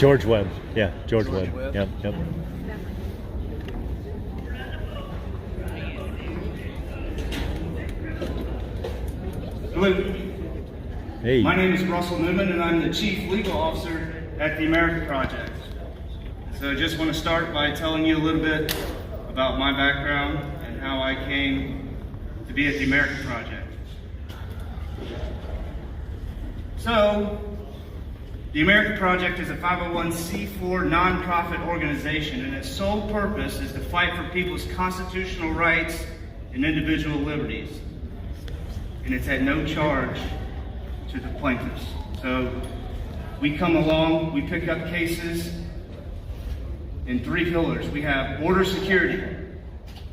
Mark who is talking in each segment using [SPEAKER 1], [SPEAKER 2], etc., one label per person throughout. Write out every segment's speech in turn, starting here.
[SPEAKER 1] George Webb. Yeah, George Webb. Yep, yep.
[SPEAKER 2] Hello.
[SPEAKER 1] Hey.
[SPEAKER 2] My name is Russell Newman, and I'm the Chief Legal Officer at the America Project. So I just want to start by telling you a little bit about my background and how I came to be at the America Project. So, the America Project is a 501c4 nonprofit organization, and its sole purpose is to fight for people's constitutional rights and individual liberties. And it's at no charge to the plaintiffs. So we come along, we pick up cases in three pillars. We have border security.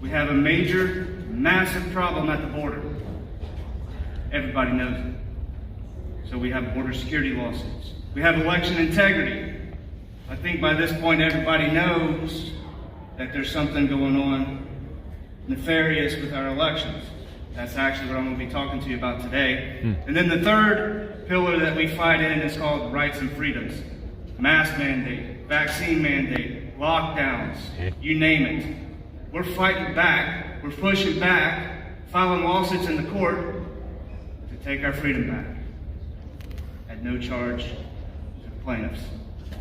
[SPEAKER 2] We have a major, massive problem at the border. Everybody knows it. So we have border security lawsuits. We have election integrity. I think by this point everybody knows that there's something going on nefarious with our elections. That's actually what I'm going to be talking to you about today. And then the third pillar that we fight in is called rights and freedoms. Mask mandate, vaccine mandate, lockdowns, you name it. We're fighting back, we're pushing back, filing lawsuits in the court to take our freedom back at no charge to the plaintiffs.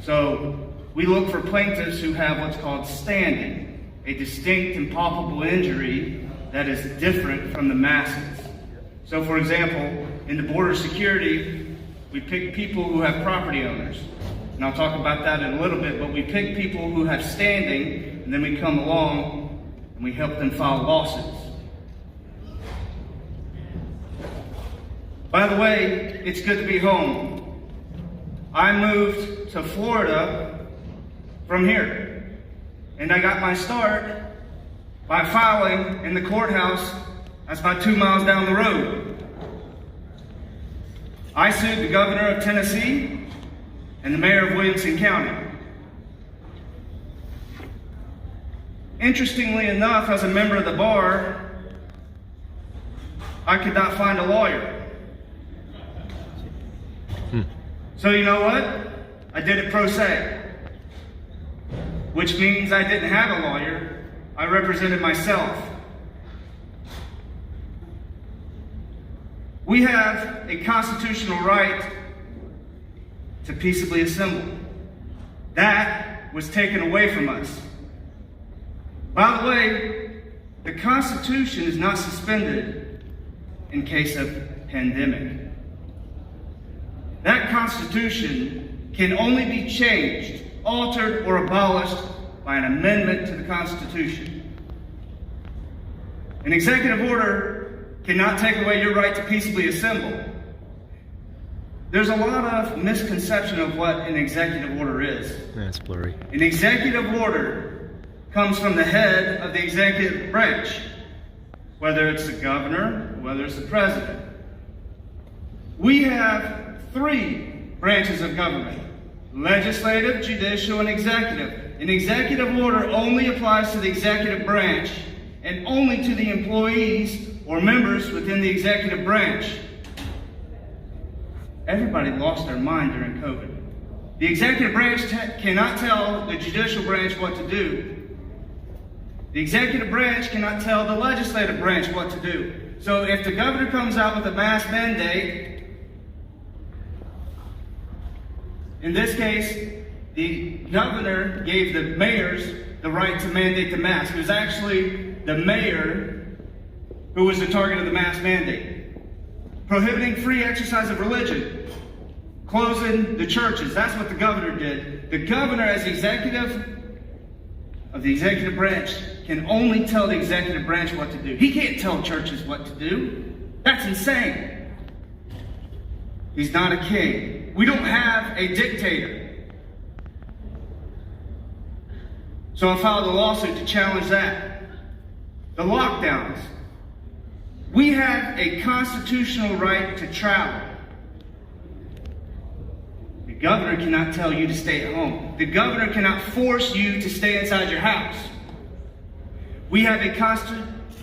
[SPEAKER 2] So we look for plaintiffs who have what's called standing, a distinct and palpable injury that is different from the masses. So for example, in the border security, we pick people who have property owners. And I'll talk about that in a little bit, but we pick people who have standing, and then we come along and we help them file lawsuits. By the way, it's good to be home. I moved to Florida from here, and I got my start by filing in the courthouse that's about 2 miles down the road. I sued the governor of Tennessee and the mayor of Williamson County. Interestingly enough, as a member of the bar, I could not find a lawyer. So you know what? I did it pro se, which means I didn't have a lawyer. I represented myself. We have a constitutional right to peaceably assemble. That was taken away from us. By the way, the Constitution is not suspended in case of pandemic. That Constitution can only be changed, altered, or abolished by an amendment to the Constitution. An executive order cannot take away your right to peaceably assemble. There's a lot of misconception of what an executive order is.
[SPEAKER 1] That's blurry.
[SPEAKER 2] An executive order comes from the head of the executive branch, whether it's the governor, or whether it's the president. We have three branches of government: legislative, judicial, and executive. An executive order only applies to the executive branch and only to the employees or members within the executive branch. Everybody lost their mind during COVID. The executive branch cannot tell the judicial branch what to do. The executive branch cannot tell the legislative branch what to do. So if the governor comes out with a mask mandate, in this case, the governor gave the mayors the right to mandate the mask. It was actually the mayor who was the target of the mask mandate. Prohibiting free exercise of religion. Closing the churches. That's what the governor did. The governor, as executive of the executive branch, can only tell the executive branch what to do. He can't tell churches what to do. That's insane. He's not a king. We don't have a dictator. So I filed a lawsuit to challenge that. The lockdowns. We have a constitutional right to travel. The governor cannot tell you to stay at home. The governor cannot force you to stay inside your house. We have a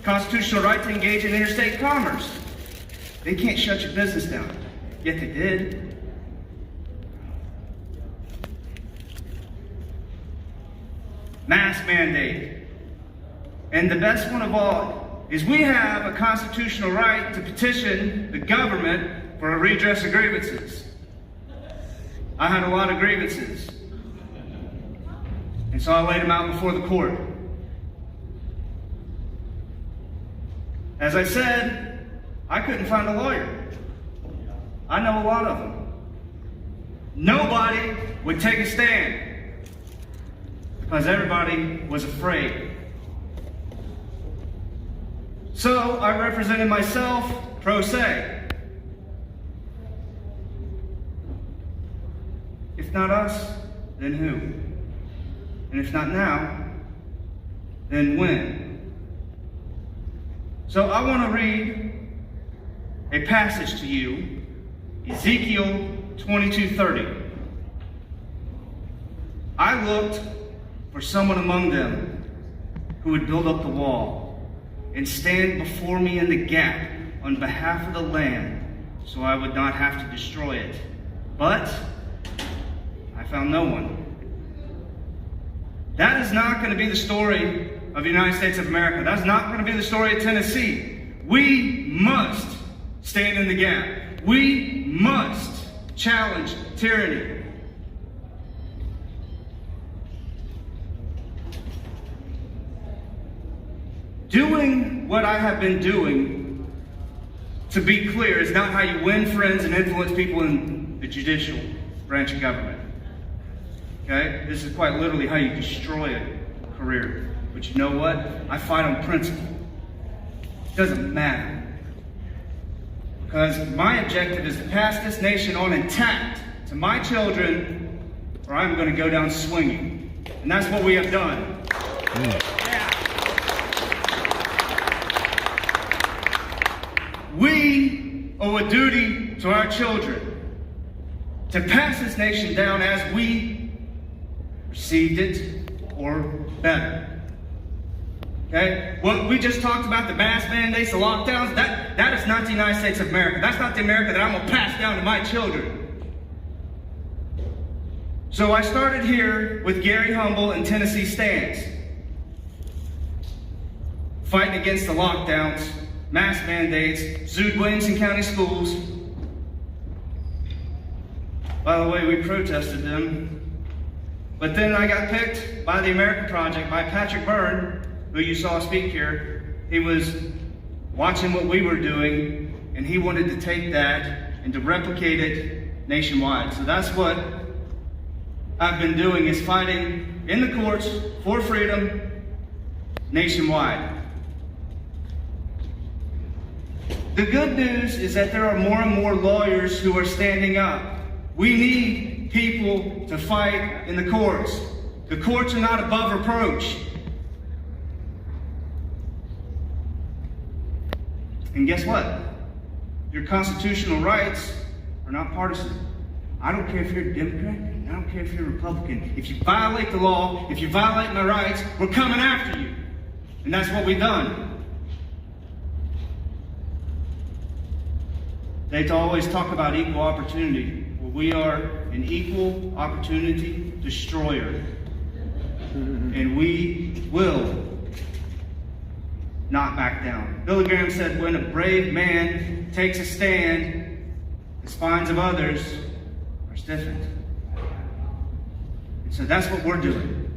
[SPEAKER 2] constitutional right to engage in interstate commerce. They can't shut your business down, yet they did. mask mandate. And the best one of all is we have a constitutional right to petition the government for a redress of grievances. I had a lot of grievances. And so I laid them out before the court. As I said, I couldn't find a lawyer. I know a lot of them. Nobody would take a stand because everybody was afraid. So I represented myself pro se. If not us, then who? And if not now, then when? So I want to read a passage to you, Ezekiel 22:30. I looked for someone among them who would build up the wall and stand before me in the gap on behalf of the land, so I would not have to destroy it. But I found no one. That is not going to be the story of the United States of America. That's not going to be the story of Tennessee. We must stand in the gap. We must challenge tyranny. Doing what I have been doing, to be clear, is not how you win friends and influence people in the judicial branch of government. Okay? This is quite literally how you destroy a career. But you know what? I fight on principle. It doesn't matter. Because my objective is to pass this nation on intact to my children, or I'm going to go down swinging. And that's what we have done. Yeah. We owe a duty to our children to pass this nation down as we received it, or better. Okay? What we just talked about, the mask mandates, the lockdowns, that is not the United States of America. That's not the America that I'm going to pass down to my children. So I started here with Gary Humble and Tennessee Stands, fighting against the lockdowns, mask mandates, sued Williamson County schools. By the way, we protested them. But then I got picked by the American Project, by Patrick Byrne, who you saw speak here. He was watching what we were doing, and he wanted to take that and to replicate it nationwide. So that's what I've been doing, is fighting in the courts for freedom nationwide. The good news is that there are more and more lawyers who are standing up. We need people to fight in the courts. The courts are not above reproach. And guess what? Your constitutional rights are not partisan. I don't care if you're a Democrat, and I don't care if you're a Republican. If you violate the law, if you violate my rights, we're coming after you. And that's what we've done. They always talk about equal opportunity. Well, we are an equal opportunity destroyer. And we will not back down. Billy Graham said, when a brave man takes a stand, the spines of others are stiffened. And so that's what we're doing.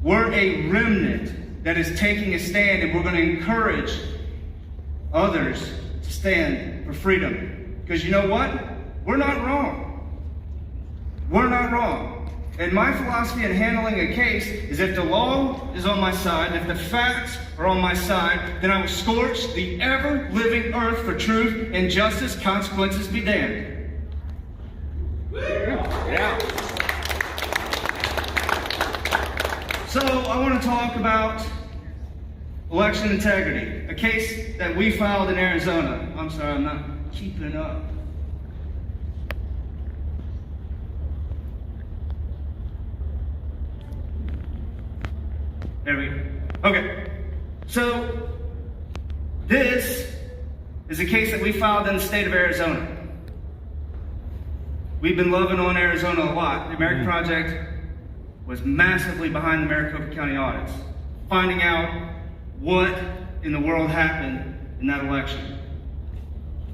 [SPEAKER 2] We're a remnant that is taking a stand, and we're going to encourage others to stand for freedom. Because you know what? We're not wrong. We're not wrong. And my philosophy in handling a case is, if the law is on my side, if the facts are on my side, then I will scorch the ever-living earth for truth and justice. Consequences be damned. Yeah. So I want to talk about election integrity, a case that we filed in Arizona. I'm sorry, I'm not keeping up. There we go. Okay. So this is a case that we filed in the state of Arizona. We've been loving on Arizona a lot. The American Project was massively behind the Maricopa County audits, finding out what in the world happened in that election.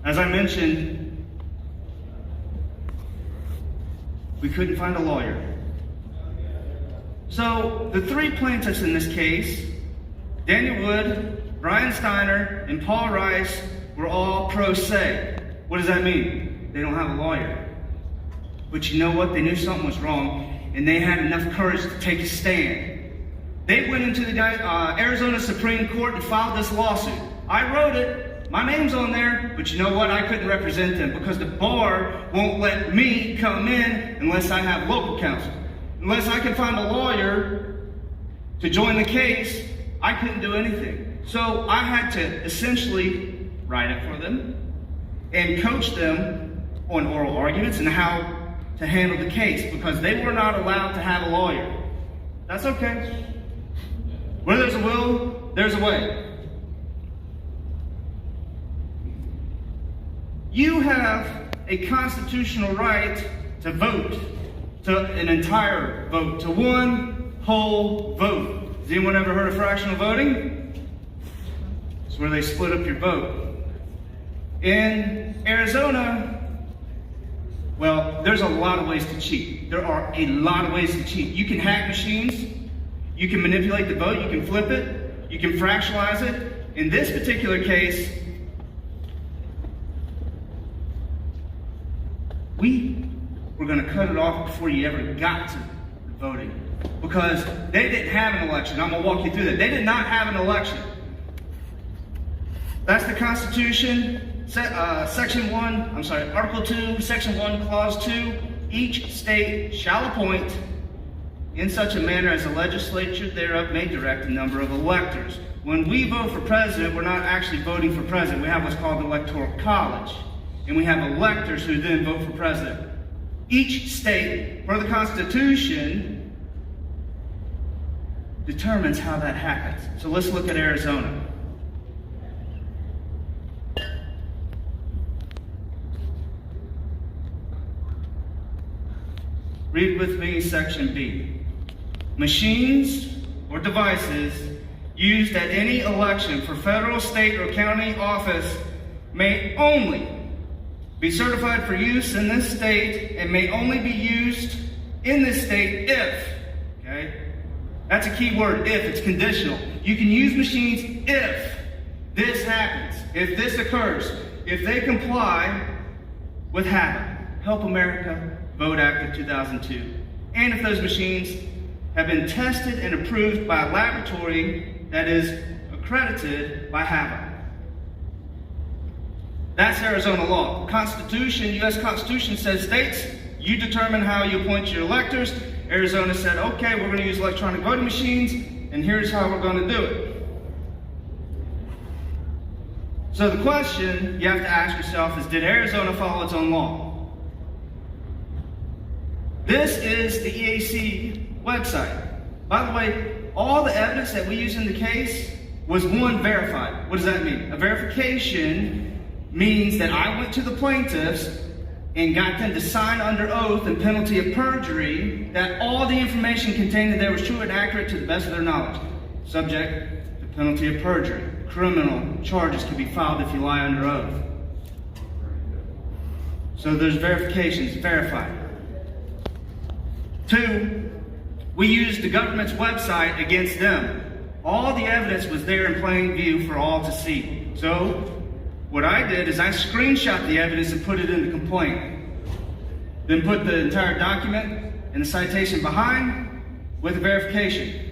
[SPEAKER 2] As I mentioned, we couldn't find a lawyer. So the three plaintiffs in this case, Daniel Wood, Brian Steiner, and Paul Rice, were all pro se. What does that mean? They don't have a lawyer. But you know what? They knew something was wrong, and they had enough courage to take a stand. They went into the Arizona Supreme Court and filed this lawsuit. I wrote it. My name's on there, but you know what? I couldn't represent them because the bar won't let me come in unless I have local counsel. Unless I can find a lawyer to join the case, I couldn't do anything. So I had to essentially write it for them and coach them on oral arguments and how to handle the case because they were not allowed to have a lawyer. That's okay. Where there's a will, there's a way. You have a constitutional right to vote, to an entire vote, to one whole vote. Has anyone ever heard of fractional voting? It's where they split up your vote. In Arizona, well, there's a lot of ways to cheat. There are a lot of ways to cheat. You can hack machines. You can manipulate the vote. You can flip it. You can fractionalize it. In this particular case, we were going to cut it off before you ever got to voting because they didn't have an election. I'm going to walk you through that. They did not have an election. That's the Constitution, Article 2, Section 1, Clause 2. Each state shall appoint in such a manner as the legislature thereof may direct a number of electors. When we vote for president, we're not actually voting for president. We have what's called the Electoral College. And we have electors who then vote for president. Each state, per the Constitution, determines how that happens. So let's look at Arizona. Read with me Section B. Machines or devices used at any election for federal, state, or county office may only be certified for use in this state and may only be used in this state if, okay? That's a key word, if. It's conditional. You can use machines if this happens, if this occurs, if they comply with HAVA, Help America Vote Act of 2002, and if those machines have been tested and approved by a laboratory that is accredited by HAVA. That's Arizona law. Constitution, U.S. Constitution says states, you determine how you appoint your electors. Arizona said, okay, we're going to use electronic voting machines, and here's how we're going to do it. So the question you have to ask yourself is, did Arizona follow its own law? This is the EAC website. By the way, all the evidence that we use in the case was, one, verified. What does that mean? A verification means that I went to the plaintiffs and got them to sign under oath and penalty of perjury that all the information contained in there was true and accurate to the best of their knowledge. Subject to penalty of perjury. Criminal charges can be filed if you lie under oath. So there's verifications, verified. 2, we used the government's website against them. All the evidence was there in plain view for all to see. So what I did is I screenshot the evidence and put it in the complaint. Then put the entire document and the citation behind with a verification.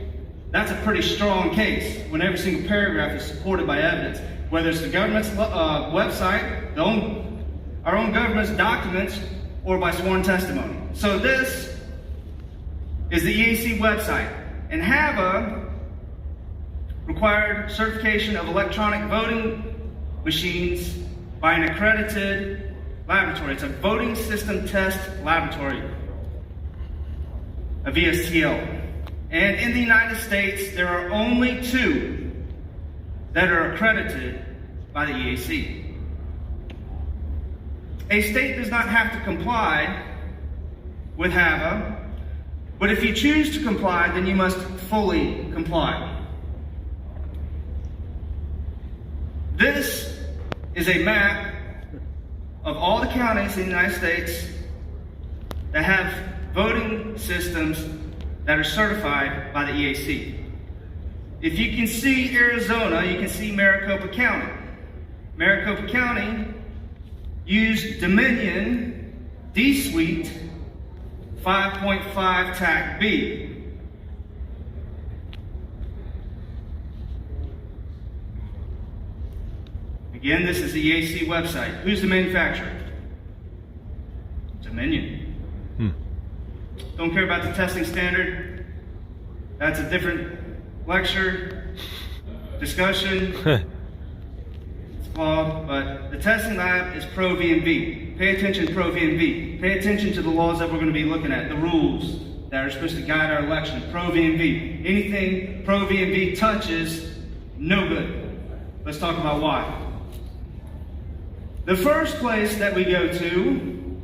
[SPEAKER 2] That's a pretty strong case when every single paragraph is supported by evidence. Whether it's the government's website, our own government's documents, or by sworn testimony. So this is the EAC website. And HAVA required certification of electronic voting machines by an accredited laboratory. It's a voting system test laboratory, a VSTL. And in the United States, there are only 2 that are accredited by the EAC. A state does not have to comply with HAVA But if you choose to comply, then you must fully comply. This is a map of all the counties in the United States that have voting systems that are certified by the EAC. If you can see Arizona, you can see Maricopa County. Maricopa County used Dominion D-Suite 5.5 TAC B. Again, this is the EAC website. Who's the manufacturer? Dominion. Don't care about the testing standard. That's a different lecture, discussion. It's flawed, but the testing lab is pro VMV. Pay attention to pro VMV. Pay attention to the laws that we're going to be looking at, the rules that are supposed to guide our election. Pro VMV. Anything pro VMV touches, no good. Let's talk about why. The first place that we go to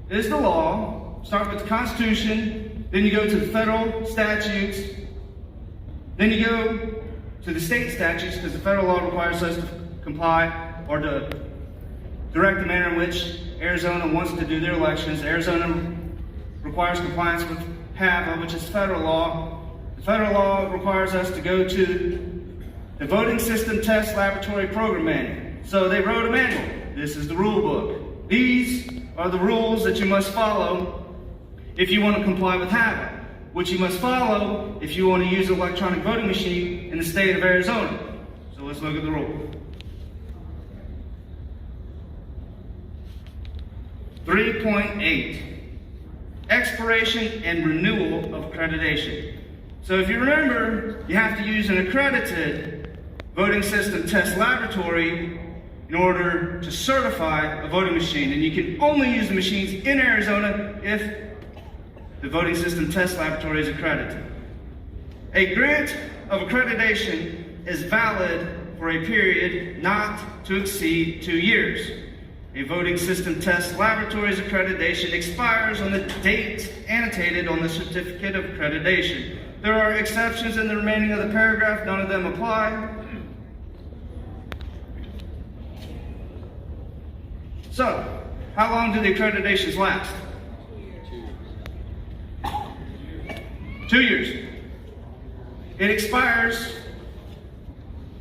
[SPEAKER 2] is the law. Start with the Constitution, then you go to the federal statutes, then you go to the state statutes, because the federal law requires us to comply or to direct the manner in which Arizona wants to do their elections. Arizona requires compliance with HAVA, which is federal law. The federal law requires us to go to the Voting System Test Laboratory Program Manual. So they wrote a manual. This is the rule book. These are the rules that you must follow if you want to comply with HAVA, which you must follow if you want to use an electronic voting machine in the state of Arizona. So let's look at the rule. 3.8, expiration and renewal of accreditation. So if you remember, you have to use an accredited voting system test laboratory in order to certify a voting machine. And you can only use the machines in Arizona if the voting system test laboratory is accredited. A grant of accreditation is valid for a period not to exceed 2 years. A voting system test laboratory's accreditation expires on the date annotated on the certificate of accreditation. There are exceptions in the remaining of the paragraph. None of them apply. So, how long do the accreditations last? 2 years. It expires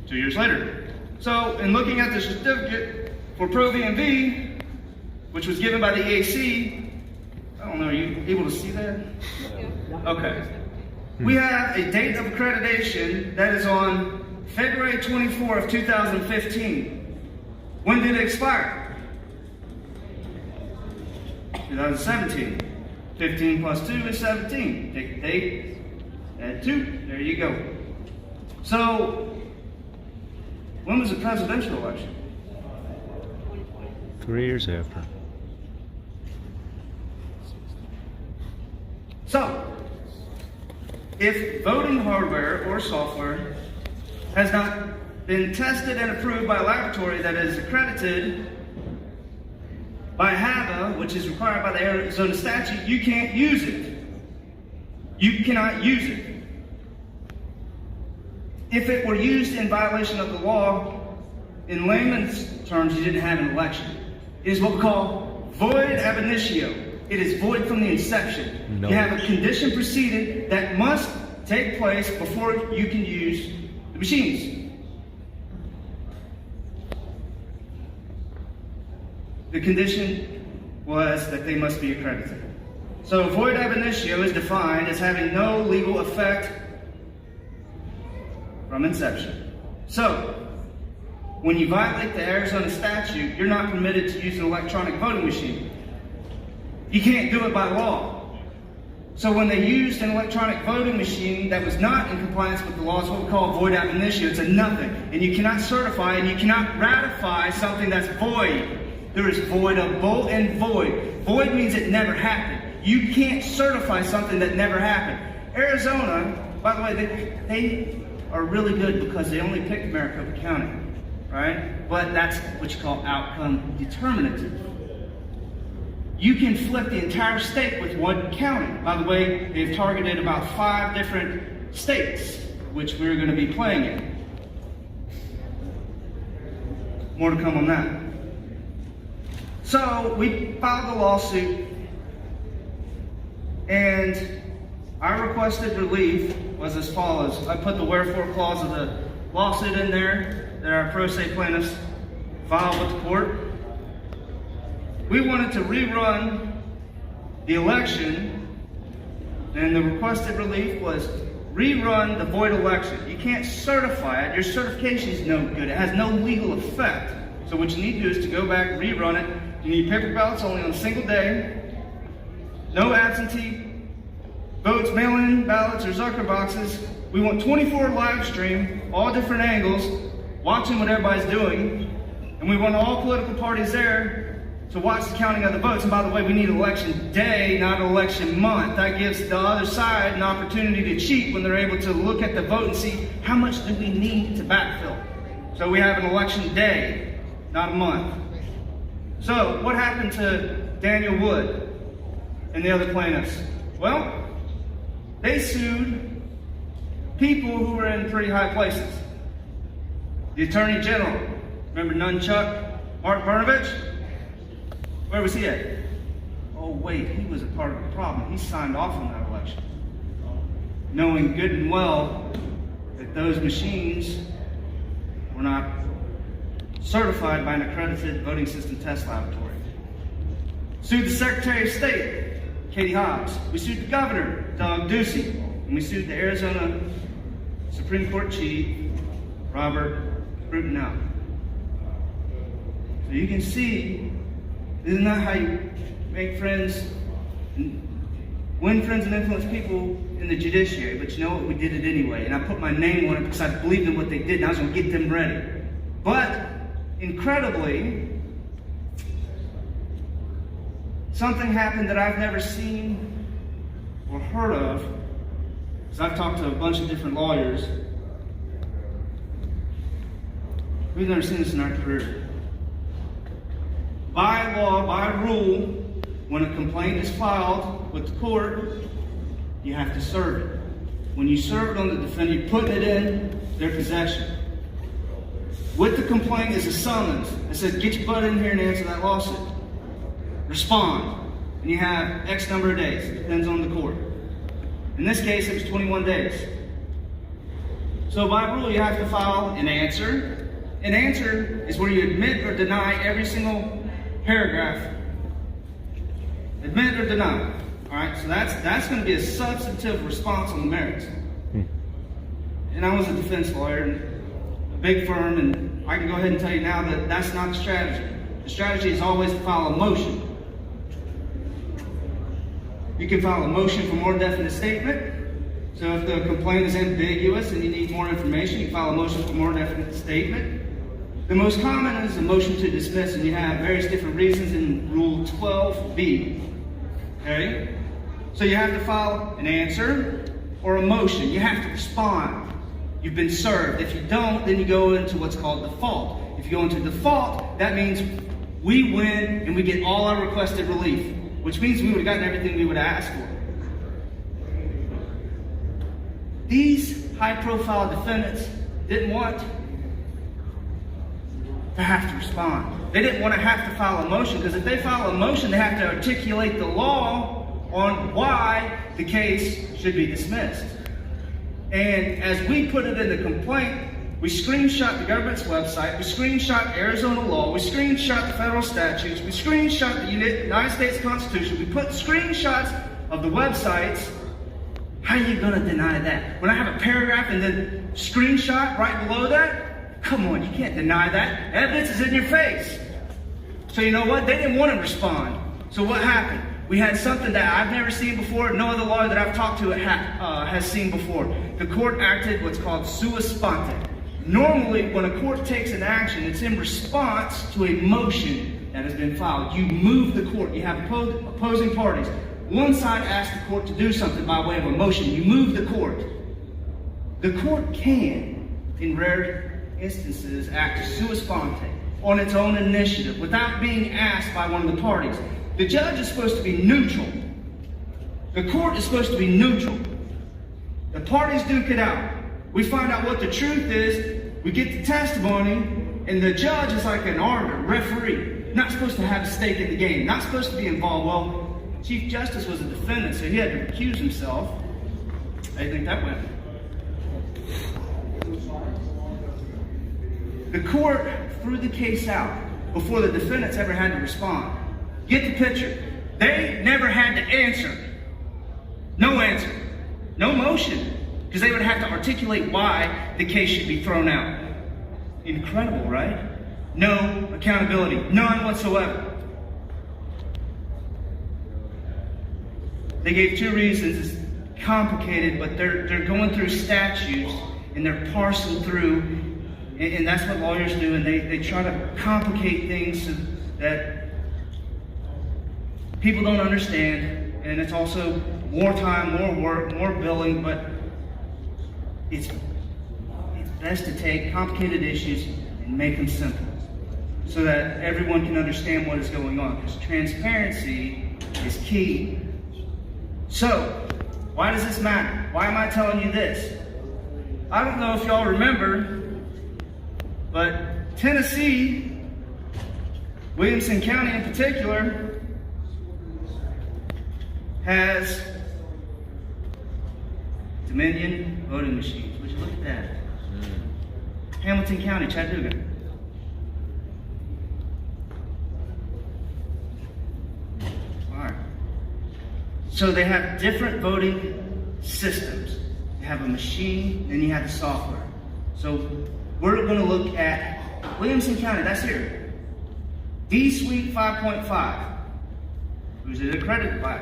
[SPEAKER 2] 2 years later. So, in looking at the certificate for Pro VMV, which was given by the EAC, I don't know, are you able to see that? Okay. We have a date of accreditation that is on February 24th, 2015. When did it expire? 2017. 15 plus 2 is 17. Take the date, add 2, there you go. So, when was the presidential election?
[SPEAKER 1] 3 years after.
[SPEAKER 2] So, if voting hardware or software has not been tested and approved by a laboratory that is accredited by HAVA, which is required by the Arizona statute, you can't use it. You cannot use it. If it were used in violation of the law, in layman's terms, you didn't have an election. It is what we call void ab initio. It is void from the inception.
[SPEAKER 1] No.
[SPEAKER 2] You have a condition preceded that must take place before you can use the machines. The condition was that they must be accredited. So void ab initio is defined as having no legal effect from inception. So, when you violate the Arizona statute, you're not permitted to use an electronic voting machine. You can't do it by law. So when they used an electronic voting machine that was not in compliance with the law, it's what we call void ab initio. It's a nothing. And you cannot certify and you cannot ratify something that's void. There is void of bold and void. Void means it never happened. You can't certify something that never happened. Arizona, by the way, they are really good because they only picked Maricopa County, right? But that's what you call outcome determinative. you can flip the entire state with one county. By the way, they've targeted about 5 different states, which we're going to be playing in. More to come on that. So we filed the lawsuit, and our requested relief was as follows. I put the wherefore clause of the lawsuit in there that our pro se plaintiffs filed with the court. We wanted to rerun the election, and the requested relief was rerun the void election. You can't certify it. Your certification is no good. It has no legal effect. So what you need to do is to go back, rerun it. You need paper ballots only on a single day. No absentee votes, mail-in ballots, or Zucker boxes. We want 24 live stream, all different angles, watching what everybody's doing. And we want all political parties there to watch the counting of the votes. And by the way, we need election day, not election month. That gives the other side an opportunity to cheat when they're able to look at the vote and see how much do we need to backfill. So we have an election day, not a month. So what happened to Daniel Wood and the other plaintiffs? Well, they sued people who were in pretty high places. The Attorney General, remember Nunchuck, Mark Brnovich? Where was he at? Oh wait, he was a part of the problem. He signed off on that election, knowing good and well that those machines were not certified by an accredited voting system test laboratory. Sued the Secretary of State, Katie Hobbs. We sued the Governor, Doug Ducey. And we sued the Arizona Supreme Court Chief, Robert Brudenell. So you can see, this is not how you make friends, win friends and influence people in the judiciary, but you know what, we did it anyway. And I put my name on it because I believed in what they did and I was going to get them ready. But, incredibly, something happened that I've never seen or heard of, because I've talked to a bunch of different lawyers. We've never seen this in our career. By law, by rule, when a complaint is filed with the court, you have to serve it. When you serve it on the defendant, you're putting it in their possession. With the complaint is a summons that says, get your butt in here and answer that lawsuit. Respond. And you have X number of days. It depends on the court. In this case, it was 21 days. So by rule, you have to file an answer. An answer is where you admit or deny every single paragraph. Admit or deny. All right, so that's going to be a substantive response on the merits. And I was a defense lawyer in a big firm, and I can go ahead and tell you now that that's not the strategy. The strategy is always to file a motion. You can file a motion for more definite statement. So if the complaint is ambiguous and you need more information, you file a motion for more definite statement. The most common is a motion to dismiss, and you have various different reasons in Rule 12b. Okay? So you have to file an answer or a motion. You have to respond. You've been served. If you don't, then you go into what's called default. If you go into default, that means we win and we get all our requested relief, which means we would have gotten everything we would have asked for. These high-profile defendants didn't want to have to respond. They didn't want to have to file a motion, because if they file a motion, they have to articulate the law on why the case should be dismissed. And as we put it in the complaint, we screenshot the government's website, we screenshot Arizona law, we screenshot the federal statutes, we screenshot the United States Constitution, we put screenshots of the websites. How are you going to deny that? When I have a paragraph and then screenshot right below that? Come on, you can't deny that. Evidence is in your face. So you know what? They didn't want to respond. So what happened? We had something that I've never seen before, no other lawyer that I've talked to has seen before. The court acted what's called sua sponte. Normally, when a court takes an action, it's in response to a motion that has been filed. You move the court. You have opposing parties. One side asks the court to do something by way of a motion. You move the court. The court can, in rare instances, act sua sponte on its own initiative without being asked by one of the parties. The judge is supposed to be neutral. The court is supposed to be neutral. The parties duke it out. We find out what the truth is, we get the testimony, and the judge is like an arbiter, referee. Not supposed to have a stake in the game, not supposed to be involved. Well, Chief Justice was a defendant, so he had to recuse himself. How do you think that went? The court threw the case out before the defendants ever had to respond. Get the picture. They never had to answer. No answer. No motion. Because they would have to articulate why the case should be thrown out. Incredible, right? No accountability. None whatsoever. They gave two reasons. It's complicated, but they're going through statutes and they're parsing through, and that's what lawyers do, and they try to complicate things so that people don't understand, and it's also more time, more work, more billing, but it's best to take complicated issues and make them simple so that everyone can understand what is going on, because transparency is key. So, why does this matter? Why am I telling you this? I don't know if y'all remember, but Tennessee, Williamson County in particular, has Dominion voting machines. Would you look at that? Hamilton County, Chattanooga. All right. So they have different voting systems. You have a machine, then you have the software. So we're going to look at Williamson County, that's here. D-Suite 5.5. Who's it accredited by?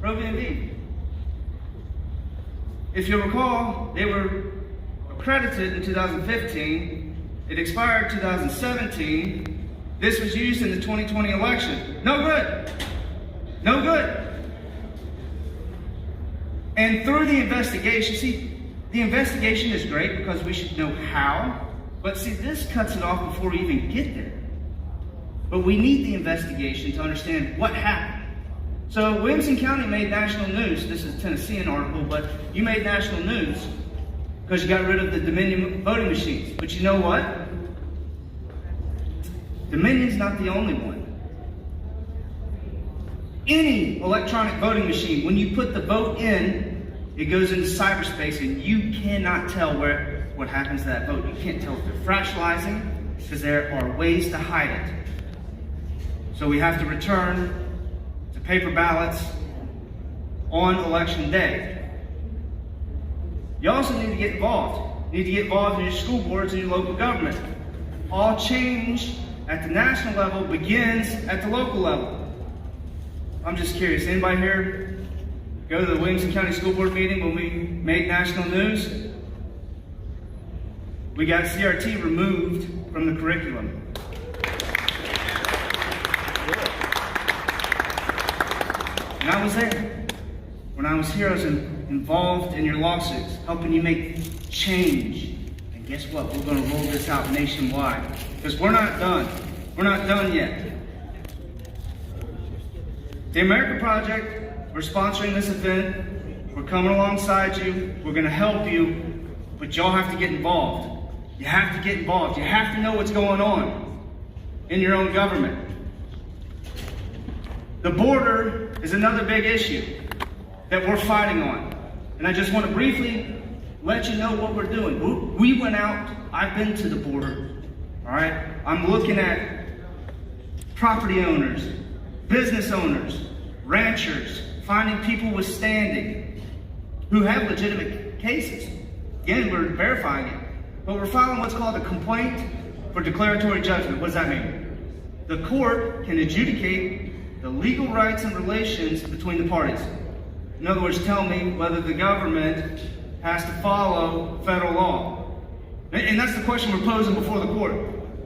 [SPEAKER 2] ProVNV. If you recall, they were accredited in 2015. It expired 2017. This was used in the 2020 election. No good. No good. And through the investigation, see, the investigation is great because we should know how, but see, this cuts it off before we even get there. But we need the investigation to understand what happened. So Williamson County made national news. This is a Tennessean article, but you made national news because you got rid of the Dominion voting machines. But you know what? Dominion's not the only one. Any electronic voting machine, when you put the vote in, it goes into cyberspace and you cannot tell what happens to that vote. You can't tell if they're fractionalizing because there are ways to hide it. So we have to return to paper ballots on election day. You also need to get involved. You need to get involved in your school boards and your local government. All change at the national level begins at the local level. I'm just curious, anybody here go to the Williamson County School Board meeting when we made national news? We got CRT removed from the curriculum. And I was there. When I was here, I was involved in your lawsuits, helping you make change. And guess what? We're going to roll this out nationwide. Because we're not done. We're not done yet. The America Project, we're sponsoring this event. We're coming alongside you. We're going to help you. But y'all have to get involved. You have to get involved. You have to know what's going on in your own government. The border is another big issue that we're fighting on. And I just want to briefly let you know what we're doing. We went out. I've been to the border. All right? I'm looking at property owners, business owners, ranchers, finding people with standing who have legitimate cases. Again, we're verifying it. But we're filing what's called a complaint for declaratory judgment. What does that mean? The court can adjudicate the legal rights and relations between the parties. In other words, tell me whether the government has to follow federal law. And that's the question we're posing before the court.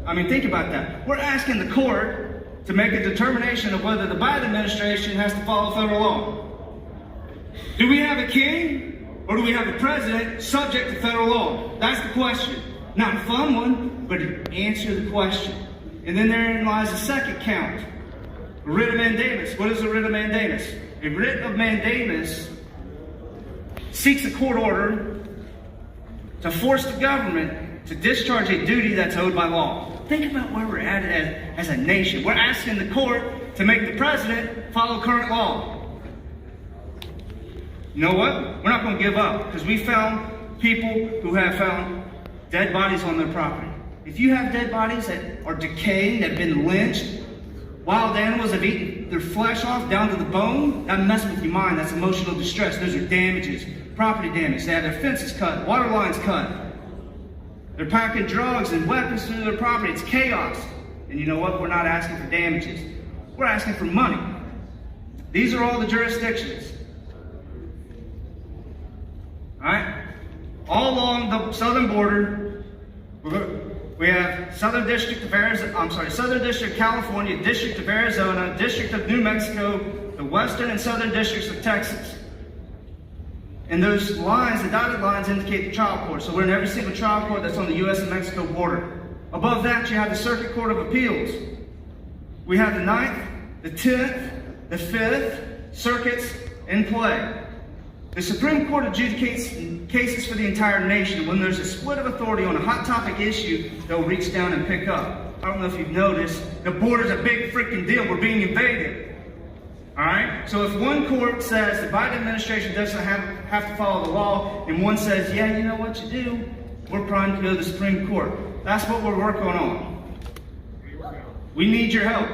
[SPEAKER 2] I mean, think about that. We're asking the court to make a determination of whether the Biden administration has to follow federal law. Do we have a king or do we have a president subject to federal law? That's the question. Not a fun one, but answer the question. And then therein lies the second count. A writ of mandamus. What is a writ of mandamus? A writ of mandamus seeks a court order to force the government to discharge a duty that's owed by law. Think about where we're at as a nation. We're asking the court to make the president follow current law. You know what? We're not going to give up, because we found people who have found dead bodies on their property. If you have dead bodies that are decaying, that have been lynched, wild animals have eaten their flesh off down to the bone, that messes with your mind. That's emotional distress. Those are damages, property damage. They have their fences cut, water lines cut. They're packing drugs and weapons through their property. It's chaos. And you know what? We're not asking for damages. We're asking for money. These are all the jurisdictions. Alright? All along the southern border, we have Southern District of California, District of Arizona, District of New Mexico, the Western and Southern Districts of Texas. And those lines, the dotted lines, indicate the trial court. So we're in every single trial court that's on the U.S. and Mexico border. Above that, you have the Circuit Court of Appeals. We have the 9th, the 10th, the 5th circuits in play. The Supreme Court adjudicates cases for the entire nation. When there's a split of authority on a hot topic issue, they'll reach down and pick up. I don't know if you've noticed, the border's a big freaking deal. We're being invaded. Alright? So if one court says the Biden administration doesn't have to follow the law, and one says, yeah, you know what you do, we're primed to go to the Supreme Court. That's what we're working on. We need your help.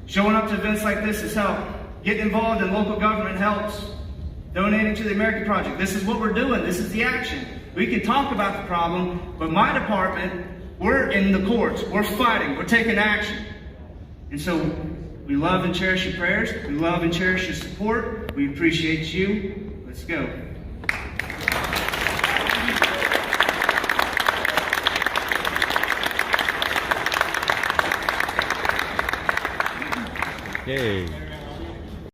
[SPEAKER 2] Showing up to events like this is help. Getting involved in local government helps. Donating to the American Project. This is what we're doing. This is the action. We can talk about the problem, but my department, we're in the courts. We're fighting. We're taking action. And so we love and cherish your prayers. We love and cherish your support. We appreciate you. Let's go.
[SPEAKER 1] Yay.